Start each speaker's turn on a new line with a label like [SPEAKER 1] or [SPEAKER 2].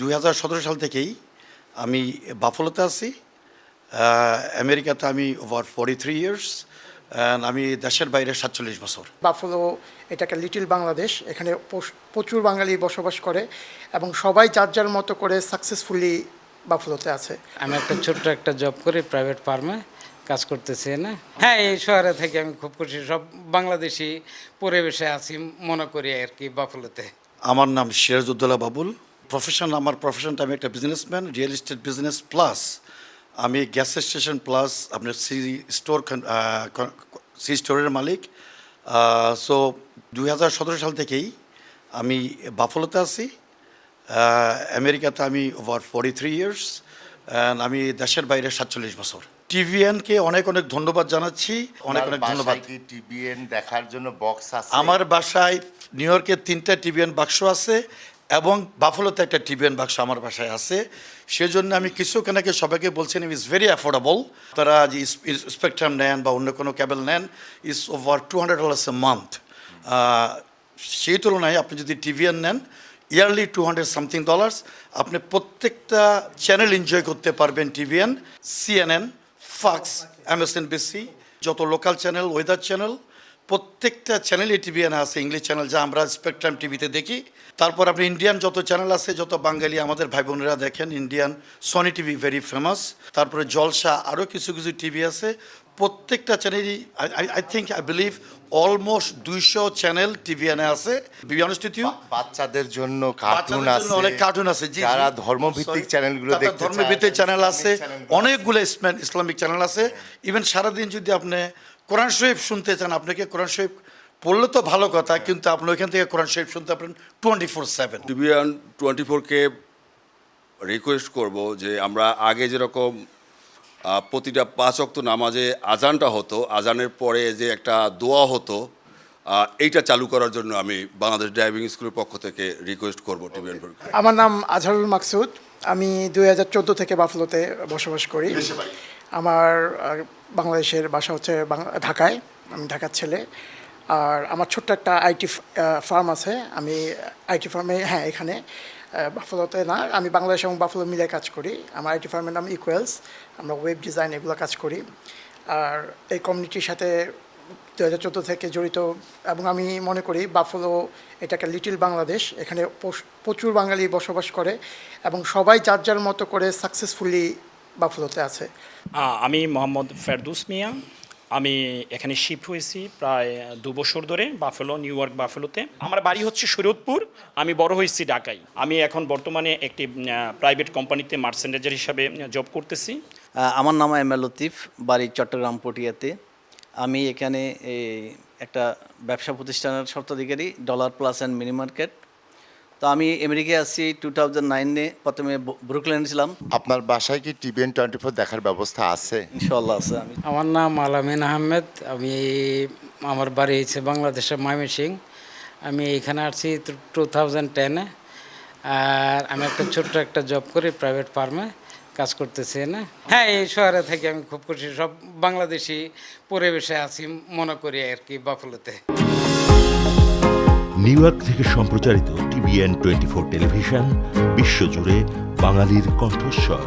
[SPEAKER 1] 2017 সাল থেকেই আমি বাফলোতে আছি। আমেরিকাতে আমি ওভার 43 ইয়ার্স, আমি দেশের বাইরে 47 বছর।
[SPEAKER 2] বাফলো এটা একটা লিটল বাংলাদেশ। এখানে প্রচুর বাঙালি বসবাস করে এবং সবাই যার যার মতো করে সাকসেসফুলি বাফলোতে আছে।
[SPEAKER 3] আমি ছোট্ট একটা জব করি, প্রাইভেট ফার্মে কাজ করতেছি না। হ্যাঁ, এই শহরে থেকে আমি খুব খুশি। সব বাংলাদেশি পরিবেশে আছি মনে করি আর কি বাফলোতে।
[SPEAKER 1] আমার নাম সিরাজউদ্দৌলা বাবুল। আমার প্রফেশনটা আমি একটা businessman, real estate business plus আমি গ্যাস স্টেশন প্লাস আপনার সি স্টোরের মালিক। সো 2017 সাল থেকেই আমি বাফলোতে আছি। আমেরিকাতে আমি ওভার 43 ইয়ার্স, আমি দেশের বাইরে 47 বছর। টিভিএনকে অনেক অনেক ধন্যবাদ জানাচ্ছি। অনেক ধন্যবাদ।
[SPEAKER 4] টিভিএন দেখার জন্য বক্স আছে?
[SPEAKER 1] আমার বাসায় নিউ ইয়র্কে 3টা টিভিএন বাক্স আছে এবং বাফলোতে একটা টিভিএন বাক্স আমার বাসায় আছে। সেজন্য আমি কিছু কেনাকে সবাইকে বলছেন ইজ ভেরি অ্যাফোর্ডেবল। তারা যে স্পেকট্রাম নেন বা অন্য কোনো কেবল নেন ইজ ওভার $200 এ মান্থ। সেই তুলনায় আপনি যদি টিভিএন নেন ইয়ারলি $200 আপনি প্রত্যেকটা চ্যানেল এনজয় করতে পারবেন। টিভিএন, CNN, ফক্স, MSNBC, যত লোকাল চ্যানেল, ওয়েদার চ্যানেল, প্রত্যেকটা চ্যানেলই টিভিএন আছে। ইংলিশ চ্যানেল যা আমরা স্পেকট্রাম টিভিতে দেখি। তারপর আপনি ইন্ডিয়ান যত চ্যানেল আছে, যত বাঙালি আমাদের ভাই বোনেরা দেখেন, Indian Sony TV very famous. তারপরে জলসা, আরও কিছু কিছু টিভি আছে। প্রত্যেকটা চ্যানেলই আই বিলিভ অলমোস্ট 200 চ্যানেল টিভিএনে আছে। বি অনেস্ট উইথ ইউ,
[SPEAKER 4] বাচ্চাদের জন্য কার্টুন আছে,
[SPEAKER 1] অনেক কার্টুন আছে।
[SPEAKER 4] যারা ধর্মভিত্তিক চ্যানেলগুলো দেখতে চায়,
[SPEAKER 1] ধর্মভিত্তিক চ্যানেল আছে, অনেকগুলো ইসলামিক চ্যানেল আছে। ইভেন সারাদিন যদি আপনি কোরআন শরীফ শুনতে চান, আপনাকে কোরআন শরীফ পড়লে তো ভালো কথা, কিন্তু আপনি ওইখান থেকে কোরআন শরীফ শুনতে পারেন 24/7।
[SPEAKER 5] টিভিএন 24-কে রিকোয়েস্ট করব যে আমরা আগে যেরকম প্রতিটা 5 ওয়াক্ত নামাজে আজানটা হতো, আজানের পরে যে একটা দোয়া হতো, এইটা চালু করার জন্য আমি বাংলাদেশ ড্রাইভিং স্কুলের পক্ষ থেকে রিকোয়েস্ট করব টিভিএন।
[SPEAKER 2] আমার নাম আজহারুল মাকসুদ। আমি 2014 থেকে বাফলোতে বসবাস করি। আমার বাংলাদেশের বাসা হচ্ছে ঢাকায়। আমি ঢাকার ছেলে। আর আমার ছোট্ট একটা আইটি ফার্ম আছে। আমি আইটি ফার্মে, হ্যাঁ, এখানে বাফলোতে না, আমি বাংলাদেশ এবং বাফলো মিলে কাজ করি। আমার আইটি ফার্মের নাম ইকুয়েলস। আমরা ওয়েব ডিজাইন এগুলো কাজ করি। আর এই কমিউনিটির সাথে 2014 থেকে জড়িত এবং আমি মনে করি বাফলো এটা একটা লিটল বাংলাদেশ। এখানে প্রচুর বাঙালি বসবাস করে এবং সবাই যার যার মতো করে সাকসেসফুলি বাফলোতে আছে।
[SPEAKER 6] আমি মোহাম্মদ ফেরদৌস মিয়া। আমি এখানে শিফট হয়েছি প্রায় 2 বছর ধরে বাফেলো, নিউ ইয়র্ক বাফেলোতে। আমার বাড়ি হচ্ছে শরীয়তপুর, আমি বড় হয়েছি ঢাকায়। আমি এখন বর্তমানে একটি প্রাইভেট কোম্পানিতে মার্চেন্ডাইজার হিসাবে জব করতেছি।
[SPEAKER 7] আমার নাম এম এ লতিফ, বাড়ি চট্টগ্রাম পটিয়াতে। আমি এখানে একটা ব্যবসা প্রতিষ্ঠানের স্বত্বাধিকারী, dollar plus and mini market. তো আমি আমেরিকায় আসছি 2009-এ। প্রথমে ব্রুকলিনে ছিলাম।
[SPEAKER 4] আপনার বাসায় কি টিভিএন 24 দেখার ব্যবস্থা আছে?
[SPEAKER 7] ইনশাল্লাহ আছে।
[SPEAKER 3] আমার নাম আলামিন আহমেদ। আমার বাড়ি হচ্ছে বাংলাদেশের ময়মনসিংহ। আমি এখানে আসছি 2010-এ। আর আমি ছোট্ট একটা জব করি, প্রাইভেট ফার্মে কাজ করতেছি না। হ্যাঁ, এই শহরে থেকে আমি খুব খুশি। সব বাংলাদেশি পরিবেশে আছি মনে করি আর কি বাফলোতে।
[SPEAKER 8] নিউ ইয়র্ক থেকে সম্প্রচারিত টিভিএন 24 টেলিভিশন বিশ্বজুড়ে বাঙালির কণ্ঠস্বর।